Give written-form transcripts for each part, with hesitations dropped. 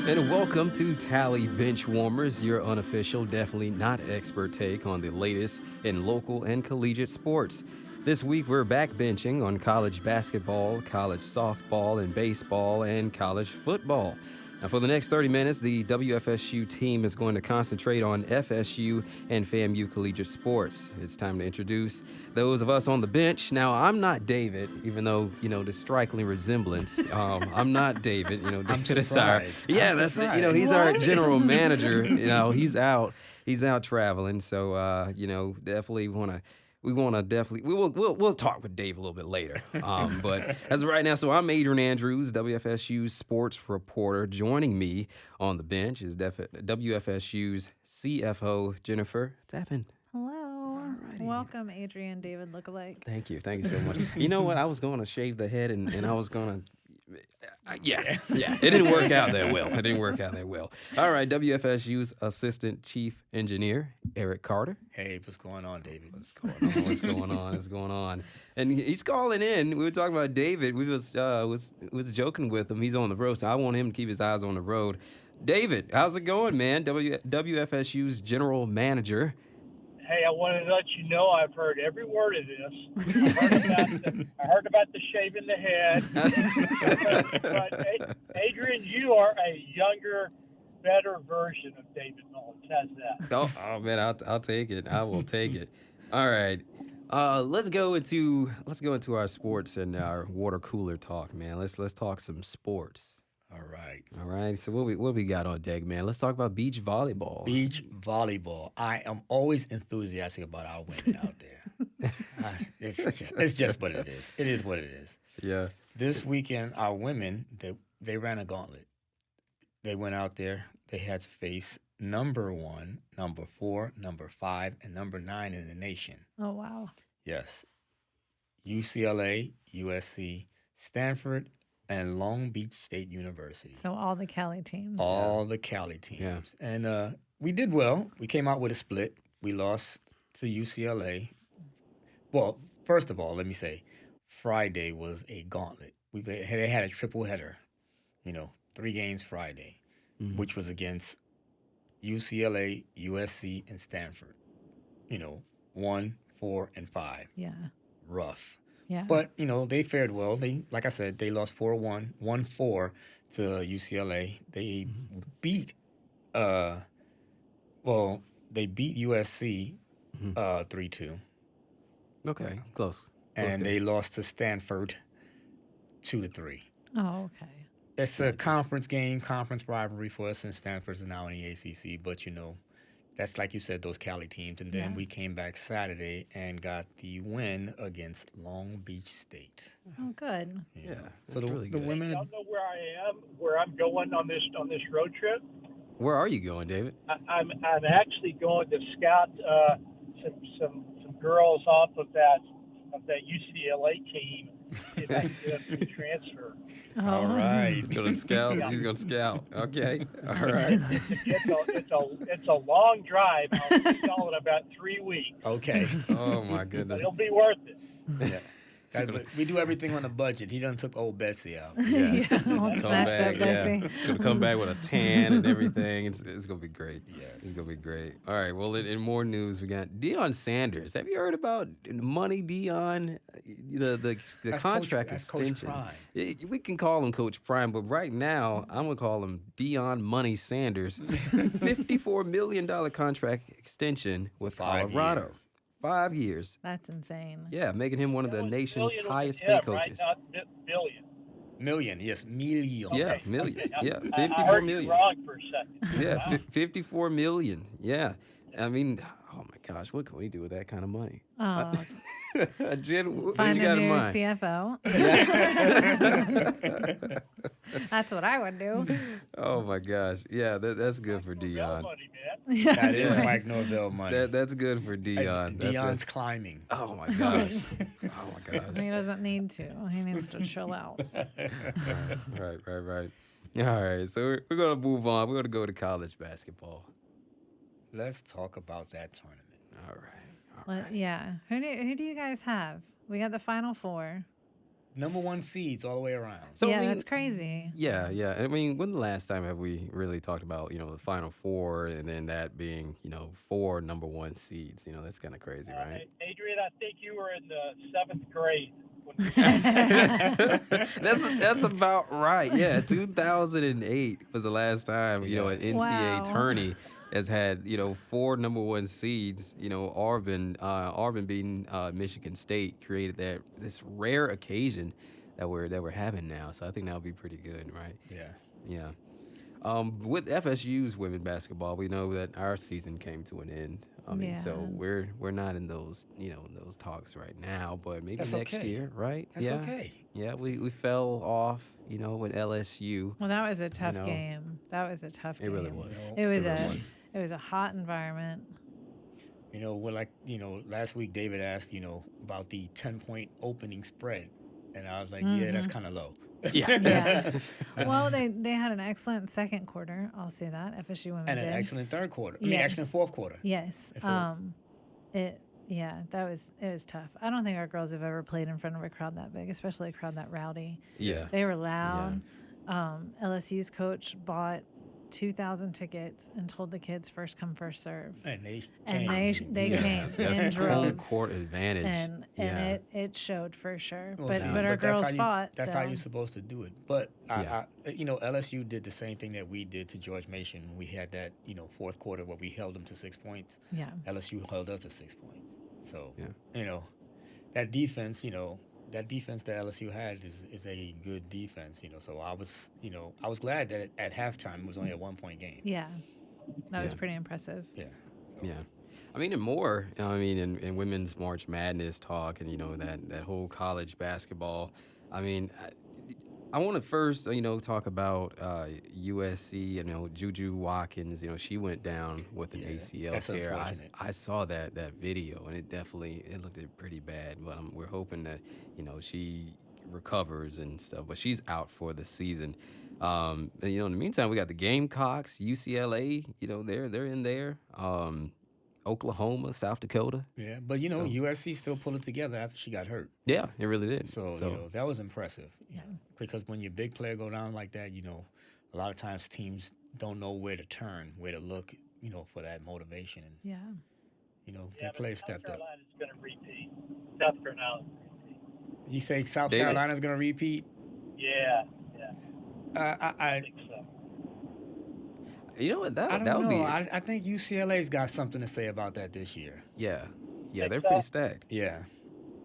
And welcome to Tally Benchwarmers, your unofficial, definitely not expert take on the latest in local and collegiate sports. This week we're backbenching on college basketball, college softball and baseball, and college football. Now, for the next 30 minutes, the WFSU team is going to concentrate on FSU and FAMU collegiate sports. It's time to introduce those of us on the bench. Now, I'm not David, even though, the striking resemblance. I'm not David. David is our, that's it. He's our general manager. He's out traveling. So, definitely we'll talk with Dave a little bit later. But as of right now, so I'm Adrian Andrews, WFSU's sports reporter. Joining me on the bench is WFSU's CFO Jennifer Tappan. Hello. Alrighty. Welcome, Adrian David lookalike. Thank you so much. You know what? I was going to shave the head and I was going to. Yeah. It didn't work out that well. All right, WFSU's Assistant Chief Engineer, Eric Carter. Hey, what's going on, David? What's going on? And he's calling in. We were talking about David. We was joking with him. He's on the road, so I want him to keep his eyes on the road. David, how's it going, man? WFSU's General Manager. Hey, I wanted to let you know I've heard every word of this. I heard about the shaving the head. But Adrian, you are a younger, better version of David Mullins. How's that? Oh man, I'll take it. I will take it. All right. Let's go into our sports and our water cooler talk, man. Let's talk some sports. All right. So what we got on deck, man? Let's talk about beach volleyball. Beach volleyball. I am always enthusiastic about our women out there. It's just what it is. It is what it is. Yeah. This weekend, our women, they ran a gauntlet. They went out there. They had to face number 1, number 4, number 5, and number 9 in the nation. Oh, wow. Yes. UCLA, USC, Stanford, and Long Beach State University. So all the Cali teams. All the Cali teams. Yeah. And we did well. We came out with a split. We lost to UCLA. Well, first of all, let me say, Friday was a gauntlet. They had a triple header, 3 games Friday, which was against UCLA, USC, and Stanford. 1, 4, and 5. Yeah. Rough. Yeah. But, they fared well. Like I said, they lost 4-1, 1-4 to UCLA. They beat USC 3-2. Okay. Close. And they lost to Stanford 2-3. Oh, okay. It's a conference game, conference rivalry for us, and Stanford's now in the ACC. But, that's like you said, those Cali teams. And then we came back Saturday and got the win against Long Beach State. Oh, good. Yeah. So really the good. women. Y'all know where I'm going on this road trip? Where are you going, David? I'm actually going to scout some girls off of that UCLA team if I can get them to transfer. Oh. All right. He's going to scout. He's going to scout. Okay. All right. It's a long drive. I'll be gone in about 3 weeks. Okay. Oh my But goodness. it'll be worth it. Yeah. But we do everything on a budget. He done took old Betsy out. Yeah. Old Come smashed back, up Bessie. Gonna come back with a tan and everything. It's gonna be great. Yes. It's gonna be great. All right. Well, in more news, we got Deion Sanders. Have you heard about money, Deion? The That's contract Coach extension. Prime. We can call him Coach Prime, but right now I'm gonna call him Deion Money Sanders. $54 million contract extension with 5 Colorado. years. 5 years. That's insane. Yeah, making him one of the That was nation's million with highest an paid M, right? coaches. Not billion. Million, yes, million. Yeah, Okay, millions. okay. Yeah, I 54 heard million. you wrong for a second. Yeah, Wow. 54 million. Yeah. I mean, oh my gosh, what can we do with that kind of money? Oh, Jen, what find you a got in new mind? CFO. That's what I would do. Oh my gosh. Yeah, that's good for Real Deion. money, man. That is Yeah. Mike Norvell money. That's good for Deion. Deion's climbing. Oh my gosh. Oh my gosh. He doesn't need to. He needs to chill out. Right. All right, so we're gonna move on. We're gonna go to college basketball. Let's talk about that tournament. All right. Yeah. Who do you guys have? We got the Final Four. number one seeds all the way around. So, yeah, I mean, that's crazy. Yeah, yeah. I mean, when the last time have we really talked about, the Final Four and then that being, four number one seeds? That's kind of crazy, right? Adrian, I think you were in the 7th grade. That's about right. Yeah, 2008 was the last time, an NCAA Wow. tourney has had, four number one seeds. Auburn beating Michigan State created this rare occasion that we're having now. So I think that'll be pretty good, right? Yeah. Yeah. With FSU's women basketball, we know that our season came to an end. I mean, so Yeah. we're not in those those talks right now, but maybe That's next okay. year, right? That's yeah. okay. Yeah, we fell off, with LSU. Well, that was a tough know, game. That was a tough It game. really was. It was It really a was. it was a hot environment. Last week David asked, about the 10-point opening spread. And I was like, yeah, that's kind of low. Yeah. Yeah. Well, they had an excellent second quarter. I'll say that FSU women And did. an excellent third quarter. I mean, Yes. excellent fourth quarter. Yes. If it- It was tough. I don't think our girls have ever played in front of a crowd that big, especially a crowd that rowdy. Yeah. They were loud. LSU's coach bought 2,000 tickets and told the kids first come first serve. And they And came. they Yeah. came That's in home droves. court advantage. And yeah. it showed for sure. Well, but see, our that's girls how you- fought. That's so. how you're supposed to do it. But Yeah. LSU did the same thing that we did to George Mason. We had that fourth quarter where we held them to 6 points. Yeah. LSU held us to 6 points. So Yeah. that defense, that defense that LSU had is a good defense. So I was glad that at halftime it was only a 1-point game. Yeah. That was Yeah. pretty impressive. Yeah. Yeah. I mean, and more, in women's March Madness talk and, that whole college basketball. I mean, I want to first, talk about USC, Juju Watkins, she went down with an ACL that's tear. unfortunate. I saw that video, and it looked pretty bad, but we're hoping that, she recovers and stuff, but she's out for the season. And, in the meantime, we got the Gamecocks, UCLA, they're in there. Oklahoma, South Dakota. Yeah, but USC still pulled it together after she got hurt. Yeah, it really did. So that was impressive. Yeah. Because when your big player go down like that, a lot of times teams don't know where to turn, where to look, for that motivation. And Yeah. their players stepped up. South Carolina's going to repeat. South Carolina. You say South David? Carolina's going to repeat? Yeah. I I think so. You know what? I That don't would be know. it. I think UCLA's got something to say about that this year. Yeah, Think they're so? pretty stacked. Yeah.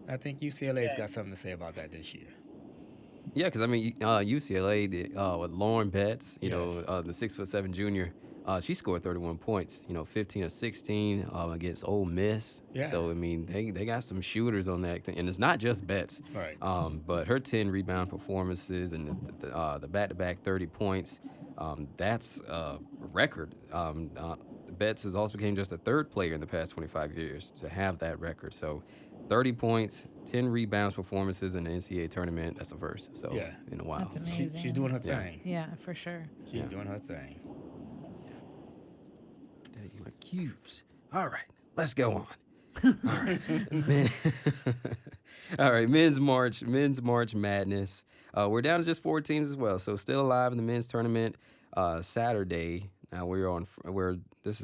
I think UCLA's Okay. got something to say about that this year. Yeah, because I mean, UCLA with Lauren Betts, Yes. the 6'7" junior, she scored 31 points. 15 or 16 against Ole Miss. Yeah. So I mean, they got some shooters on that thing, and it's not just Betts. Right. But her 10 rebound performances and the back-to-back 30 points, that's a record. Betts has also became just the third player in the past 25 years to have that record. So 30 points, 10 rebounds performances in the NCAA tournament, that's a first. So Yeah. in a while. That's So, amazing. She's doing her Yeah. thing. Yeah, for sure. She's Yeah. doing her thing. Take my cues. All right, let's go on. All right, all right. Men's March Madness. We're down to just 4 teams as well, so still alive in the men's tournament. Saturday. Now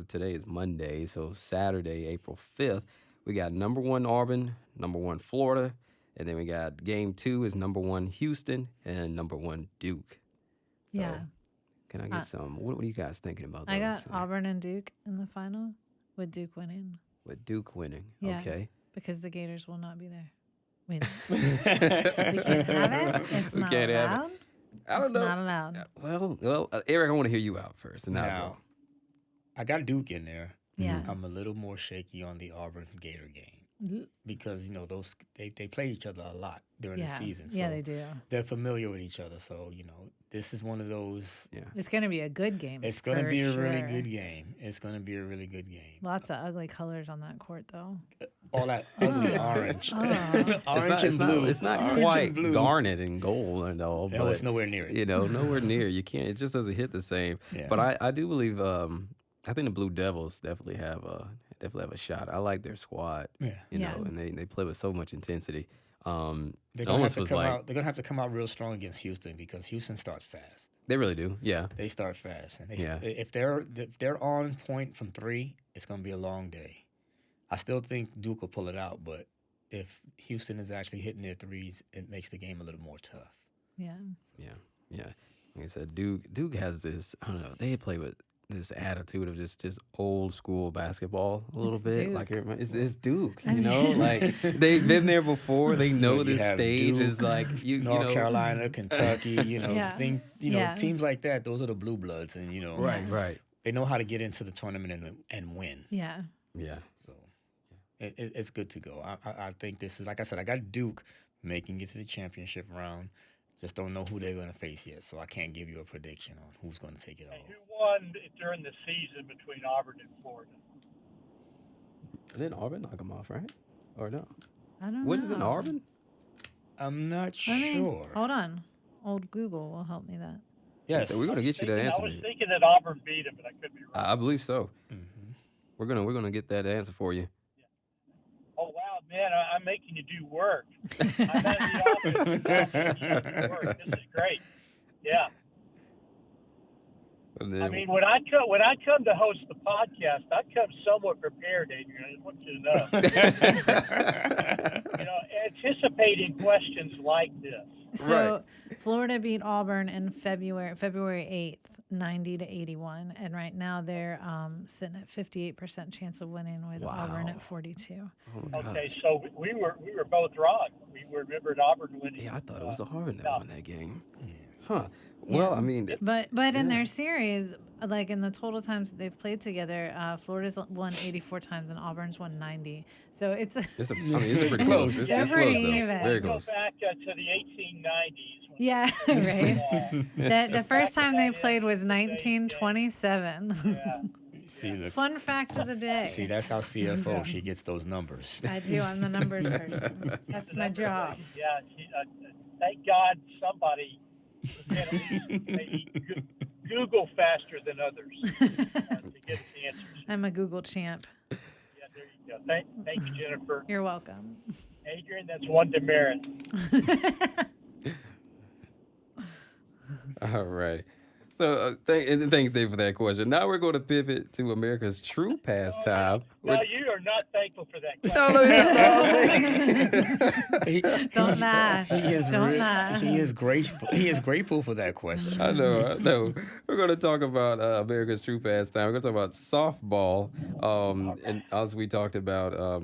today is Monday, so Saturday, April 5th, we got number 1 Auburn, number 1 Florida, and then we got game 2 is number 1 Houston and number 1 Duke. Yeah. Can I get some? What are you guys thinking about those? I got Auburn and Duke in the final with Duke winning With Duke winning. Yeah. Okay. because the Gators will not be there. We can't have it. It's We not can't have it. allowed. I don't It's know. not allowed. Well, Eric, I want to hear you out first, and I'll Now, I got Duke in there. Yeah. I'm a little more shaky on the Auburn Gator game Mhm. because those they play each other a lot during the Yeah. season. Yeah, so they do. They're familiar with each other. So this is one of those. Yeah. It's going to be a good game. It's going to for be a really sure. good game. It's going to be a really good game. Lots of ugly colors on that court, though. All that ugly orange, Oh. orange and blue. It's not Orange and quite blue. garnet and gold and all, No, but it's nowhere near it. nowhere near. You can't. It just doesn't hit the same. Yeah. But I do believe. I think the Blue Devils definitely have a shot. I like their squad. Yeah. You Yeah. know, and they play with so much intensity. They're It gonna have almost to was come like out. They're gonna have to come out real strong against Houston because Houston starts fast. they really do. Yeah. They start fast, and Yeah. if they're on point from three, it's gonna be a long day. I still think Duke will pull it out, but if Houston is actually hitting their threes, it makes the game a little more tough. Yeah. Yeah. Like I said, Duke has this. I don't know. They play with this attitude of just old school basketball a little It's bit. Duke. Like it's Duke. I You know, mean- like they've been there before. They know You this have stage Duke, is like you North know. Carolina, Kentucky, Yeah. Yeah. teams like that. Those are the blue bloods, and Right. Yeah. Right. they know how to get into the tournament and win. Yeah. Yeah. So it's good to go. I think this is, like I said, I got Duke making it to the championship round. Just don't know who they're going to face yet, so I can't give you a prediction on who's going to take it Hey, all. who won during the season between Auburn and Florida? Didn't Auburn knock them off, right? Or no? I don't know. What is it, Auburn? I'm not Let me- sure. Hold on. Old Google will help me that. Yes. So we're gonna get you that I answer. was man. thinking that Auburn beat him, but I could be wrong. I believe so. Mhm. We're gonna get that answer for you. Oh wow, man! I'm making you do work. I'm out of the office. Now, you do work. This is great. Yeah. And then, I mean, when I come to host the podcast, I come somewhat prepared, Adrian. I just want you to know. Anticipating questions like this. So Florida beat Auburn in February 8th, 90-81, and right now they're sitting at 58% chance of winning with Auburn Wow. at 42. oh my Okay, gosh. so we were both wrong. We remembered Auburn winning. Yeah, I thought it was Auburn that no. won that game. Huh. Well, I mean, But in Yeah. their series, like in the total times that they've played together, Florida's won 84 times and Auburn's won 90. So it's it's pretty It's close. close. It's They're close pretty though. even. Very Go close. back to the 1890s. when yeah, right. The first time they that played is was the same 1927. Yeah. See, Fun fact of the day. see, that's how CFO, she gets those numbers. I do. I'm the numbers person. That's my job. Yeah. Thank God somebody can at least maybe Google faster than others to get the answers. I'm a Google champ. Yeah, there you go. Thank you, Jennifer. You're welcome. Adrian, that's one demerit. All right. So thanks, Dave, for that question. Now we're going to pivot to America's true pastime. No, you are not thankful for that question. Don't lie. Don't lie. He is grateful. He is grateful for that question. I know. We're going to talk about America's true pastime. We're going to talk about softball. And as we talked about,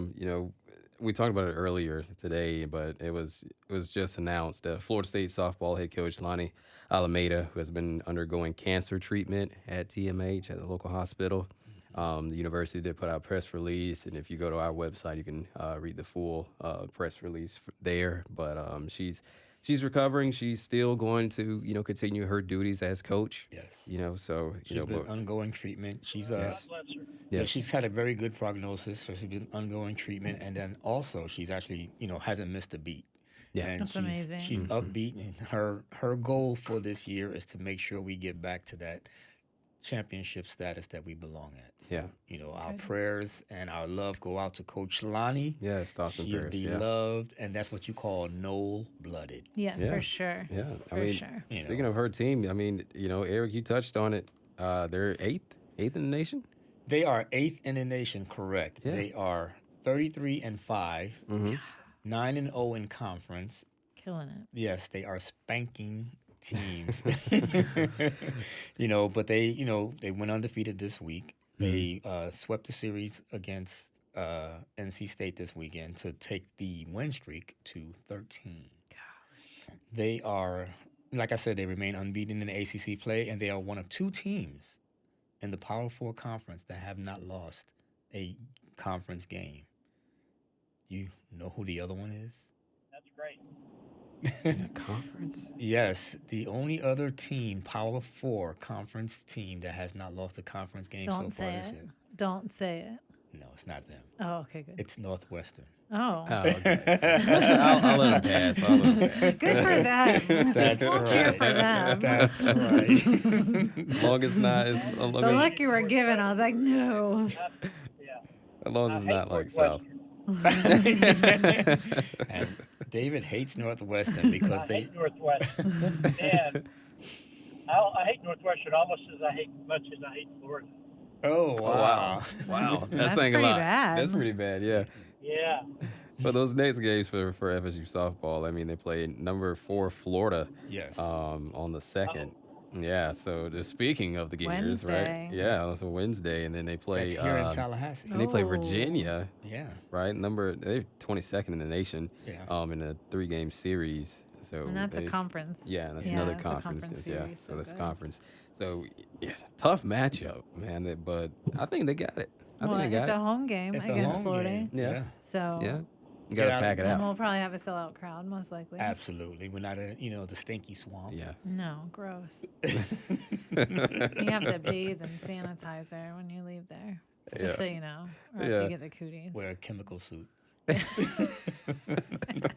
we talked about it earlier today, but it was just announced. Florida State softball head coach Lonnie Alameda, who has been undergoing cancer treatment at TMH at the local hospital. The university did put out a press release, and if you go to our website, you can read the full press release there. But she's recovering. She's still going to continue her duties as coach. Yes. So She's been ongoing treatment. She's God bless her. yeah, she's had a very good prognosis, so she's been ongoing treatment, and then also she's actually hasn't missed a beat. Yeah. And That's she's, amazing. She's upbeat, and her goal for this year is to make sure we get back to that championship status that we belong at. So, Yeah. our prayers and our love go out to Coach Lonnie. Yes, thoughts and She is prayers. Yeah. beloved, and that's what you call Knoll-blooded. Yeah, Yeah. for sure. Yeah, For sure. Speaking of her team, Eric, you touched on it. They're eighth in the nation. They are 8th in the nation, correct. Yeah. They are 33-5, Mm-hmm. 9-0 in conference. Killing it. Yes, they are spanking teams. But they went undefeated this week. They swept the series against NC State this weekend to take the win streak to 13. They are, like I said, they remain unbeaten in the ACC play, and they are one of 2 teams in the Power 4 conference that have not lost a conference game. You know who the other one is? That's great. In a conference. Yes, the only other team, Power 4 conference team that has not lost a conference game so Don't far say this it. year. Don't say it. No, it's not them. Oh, okay, good. It's Northwestern. Oh, Oh, okay. I'll let him pass. good for them. That's We'll right. cheer for them. That's right. Long as not, as The long look you were given, I was like, no. Yeah. as it's not like South. And David hates Northwestern because I they. hate Northwestern. And I hate Northwestern almost as much as I hate Florida. Oh Oh wow, wow. wow, That's saying a pretty lot. bad. That's pretty bad. Yeah. Yeah. For those next games for FSU softball, I mean, they play number 4 Florida Yes. on the Oh, 2nd. Yeah, so just speaking of the Gators, right? Wednesday. Yeah, it's a Wednesday, and then they That's play here in Tallahassee. and they play Oh. Virginia, Yeah. right? They're 22nd in the nation, Yeah. in a 3-game series. So And that's a they, conference. yeah, that's Yeah, another it's a conference. conference Yeah, series, so so that's good. conference. So yeah, tough matchup, man. But I think they got it. I Well, think they it's got a it. home game It's a against home Florida. game. Yeah. Yeah. So, Yeah, you Get got to out pack it and out. we'll probably have a sellout crowd, most likely. Absolutely. We're not in, the stinky swamp. Yeah. No, gross. You have to bathe in sanitizer when you leave there. Just so you know, or else Yeah. you get the cooties. Wear a chemical suit.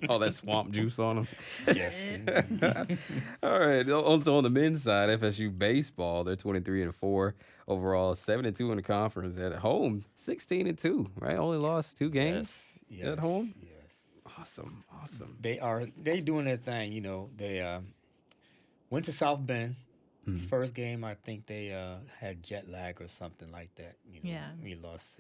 All that swamp juice on them. Yes. All right. Also on the men's side, FSU baseball, they're 23-4 overall, 7-2 in the conference. At home, 16-2. Right, only lost 2 games Yes. at home. Yes. Awesome. They doing their thing. They went to South Bend. Mhm. First game, I think they had jet lag or something like that. Yeah. We lost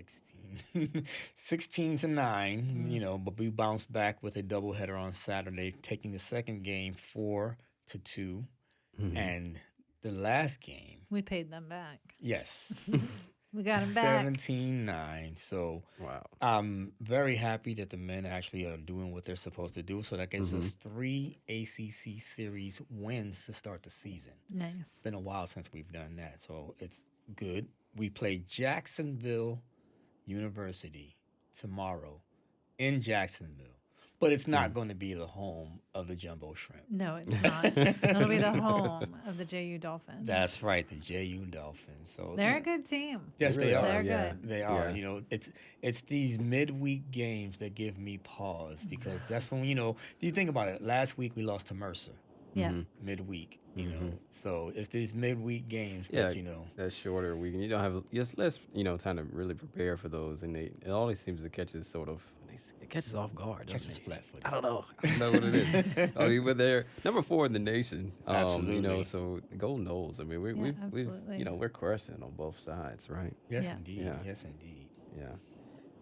16-9. But we bounced back with a doubleheader on Saturday, taking the second game 4-2, and the last game, We paid them back. yes, We got them back. 17-9. So Wow. I'm very happy that the men actually are doing what they're supposed to do. So that gives us 3 ACC series wins to start the season. Nice. It's been a while since we've done that, so it's good. We play Jacksonville University tomorrow in Jacksonville, but it's not going to be the home of the Jumbo Shrimp. No, it's not. It'll be the home of the JU Dolphins. That's right, the JU Dolphins. So They're a good team. yes, They they really are. They're yeah. good. They are. Yeah. It's these midweek games that give me pause because that's when if you think about it. Last week we lost to Mercer. Yeah. Midweek, So it's these midweek games Yeah, that that shorter weekend. You don't have just less, time to really prepare for those, and it always seems to catch us it catches off guard. catch doesn't us it? flat-footed. I don't know. I don't know what it is. I mean, but they're number 4 in the nation. Absolutely. So the Golden Knolls. I mean, Yeah, we've absolutely. we're crushing on both sides, right? Yes, Yeah. indeed. Yeah. Yes, indeed. Yeah.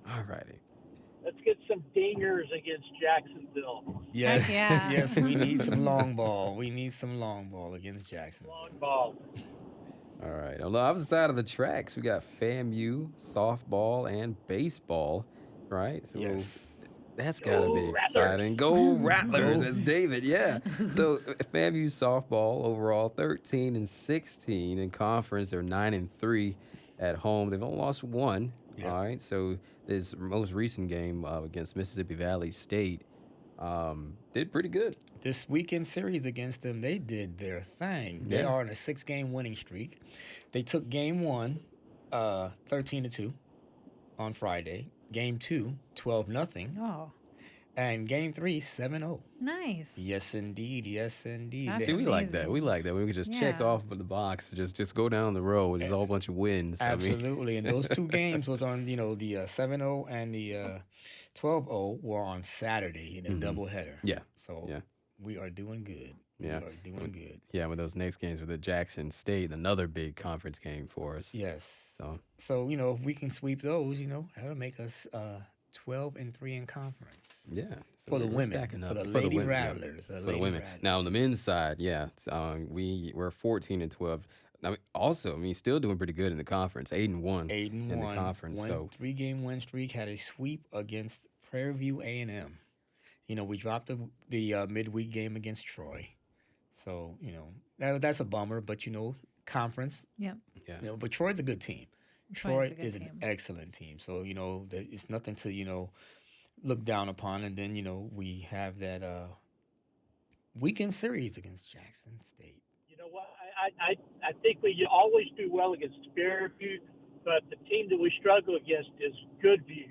All righty. let's get some dingers against Jacksonville. Yes, yeah. yes. We need some long ball. We need some long ball against Jackson. Long ball. All right. On the opposite side of the tracks, we got FAMU softball and baseball, right? So Yes. that's got to be Go Rattlers. exciting. Go Rattlers, as David, yeah. So FAMU softball overall 13-16 in conference. They're 9-3 at home. They've only lost 1. Yeah. All right. So this most recent game against Mississippi Valley State did pretty good. This weekend series against them, they did their thing. They Yeah. are on a 6-game winning streak. They took game 1, 13-2 on Friday. Game 2, 12-0. Oh, And game 3, 7-0. nice. Yes, indeed. Yes, indeed. That's See, we like that. amazing. We like that. We can just check Yeah. off of the box, just go down the road. There's a whole bunch of wins. I mean, Absolutely. And those 2 games was on, the 7-0 and the 12-0 were on Saturday in a doubleheader. yeah, So yeah. we are doing good. Yeah. We are doing good. yeah. With those next games with the Jackson State, another big conference game for us. Yes. So So, if we can sweep those, that'll make us 12-3 in conference. yeah, so For the we're women, stacking for up. the For Lady women, yeah. Rattlers. For the women. Now on the men's side, yeah, we're 14-12. Still doing pretty good in the conference. 8-1 8-1 in the conference. One So 3-game win streak, had a sweep against Prairie View A&M. We dropped the midweek game against Troy. So, that's a bummer, but conference, Yep. yeah, but Troy's a good team. Troy's Troy a good is an team. excellent team. So, it's nothing to, look down upon. And then, we have that weekend series against Jackson State. You know what? I think we always do well against Fairview, but the team that we struggle against is Goodview.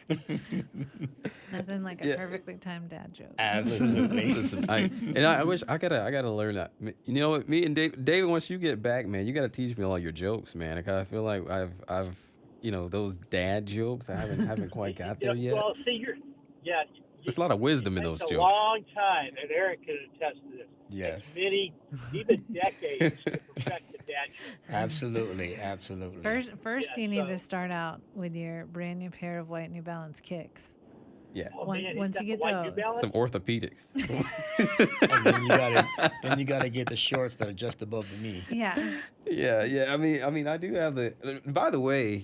But Nothing like a Yeah. perfectly timed dad joke. Absolutely. Listen, I wish I gotta learn that. You know what? Me and David, once you get back, man, you gotta teach me all your jokes, man. 'Cause I feel like those dad jokes. I haven't quite got there yet. Well, see, yeah. There's a lot of wisdom in It those takes a jokes. long time, and Eric can attest to this. Yes. It's many, even decades, to perfect the dad joke. Absolutely. First, Yeah, you need to so- start out with your brand new pair of white New Balance kicks. Yeah. Oh, Once man, you got get the white New those. Balance? Some orthopedics. And then you gotta get the shorts that are just above the knee. Yeah. Yeah. I mean, I do have the. By the way,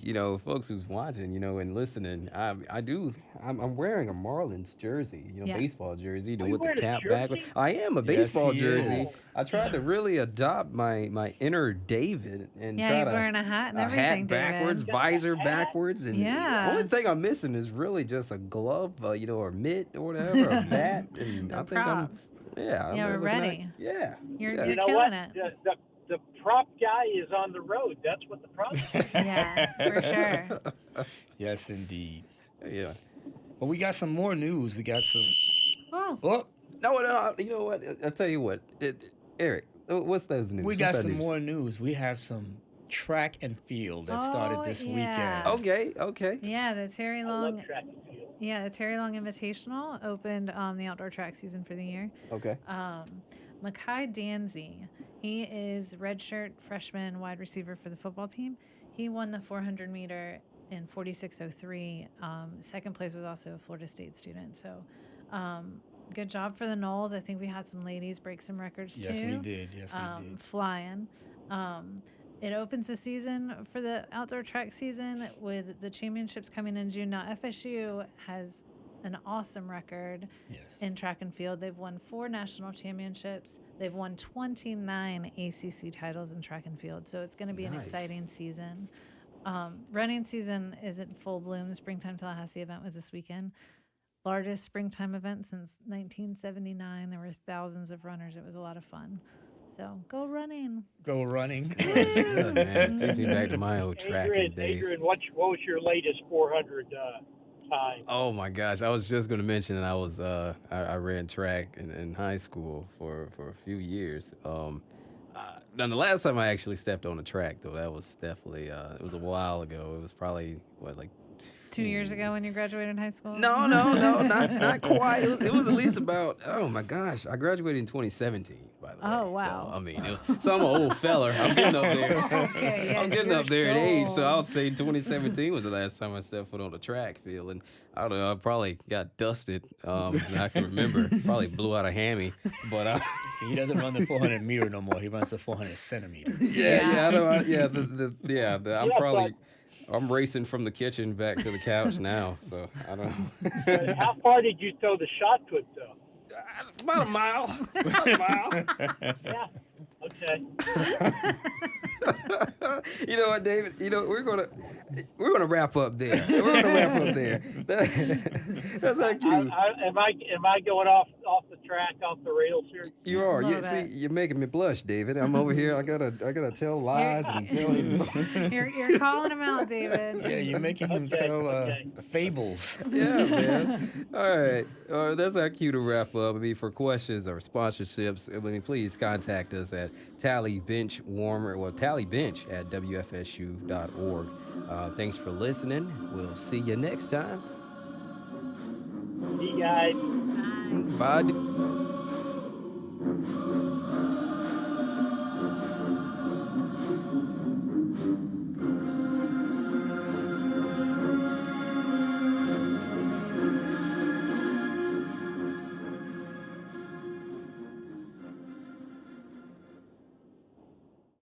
folks who's watching, and listening, I'm wearing a Marlins jersey, Yeah. baseball jersey, Oh, you with the wearing a cap back. jersey? I am a Yes, baseball he jersey. is. I tried to really adopt my inner David and Yeah, try he's to wearing a hat and a everything, hat backwards, David. visor Hat? backwards, and Yeah. the only thing I'm missing is really just a glove, or mitt or whatever, a bat, and The I think I'm. props. Yeah, Yeah, we're looking at- ready. yeah, You're- yeah. You know killing what? it. The prop guy is on the road. That's what the prop is. Yeah, for sure. Yes, indeed. Yeah. But we got some more news. We got some. Oh, Oh, No, you know what? I'll tell you what. Eric, what's those news? we What's got that some news? more news. We have some track and field that started Oh, this yeah. weekend. Okay. yeah, the Terry I Long. love track and field. Yeah, the Terry Long Invitational opened the outdoor track season for the year. Okay. Makai Danzy, he is redshirt freshman wide receiver for the football team. He won the 400 meter in 46:03. Second place was also a Florida State student. So, good job for the Knowles. I think we had some ladies break some records Yes, too. we did. Yes, we did. Flying. It opens the season for the outdoor track season with the championships coming in June. Now, FSU has an awesome record Yes. in track and field. They've won 4 national championships. They've won 29 ACC titles in track and field. So it's going to be an Nice. exciting season. Running season is in full bloom. The Springtime Tallahassee event was this weekend. Largest springtime event since 1979. There were thousands of runners. It was a lot of fun. So go running. Go running. Good, man. Takes me back to my old tracking days. Adrian, what was your latest 400 time? Oh my gosh, I was just going to mention that I ran track in high school for a few years. Now the last time I actually stepped on a track though, that was definitely it was a while ago. It was probably like 2 years ago when you graduated high school? No, not quite. It was at least about, oh my gosh, I graduated in 2017, by the way. Oh, wow. So, I mean, so I'm an old feller. I'm getting up there. Okay, I'm yes, getting you're up there in age, so so I would say 2017 was the last time I stepped foot on the track field. And I don't know, I probably got dusted, and I can remember. Probably blew out a hammy. But He doesn't run the 400 meter no more. He runs the 400 centimeter. I don't, I'm Yeah, probably... I'm racing from the kitchen back to the couch now, so I don't know. How far did you throw the shot put, though? About a mile. About a mile. Yeah. Okay. You know what, David? We're gonna wrap up there. We're gonna wrap up there. That's how cute. Am I going off the track, off the rails here? You are. Love You, see, it. you're making me blush, David. I'm over here. I gotta tell lies and tell him. You're calling him out, David. Yeah, you're making him Okay, tell okay. fables. Yeah, man. All right. That's how cute to wrap up. I mean, for questions or sponsorships, please contact us at Tally Bench at WFSU.org. Thanks for listening. We'll see you next time. See you guys. Bye.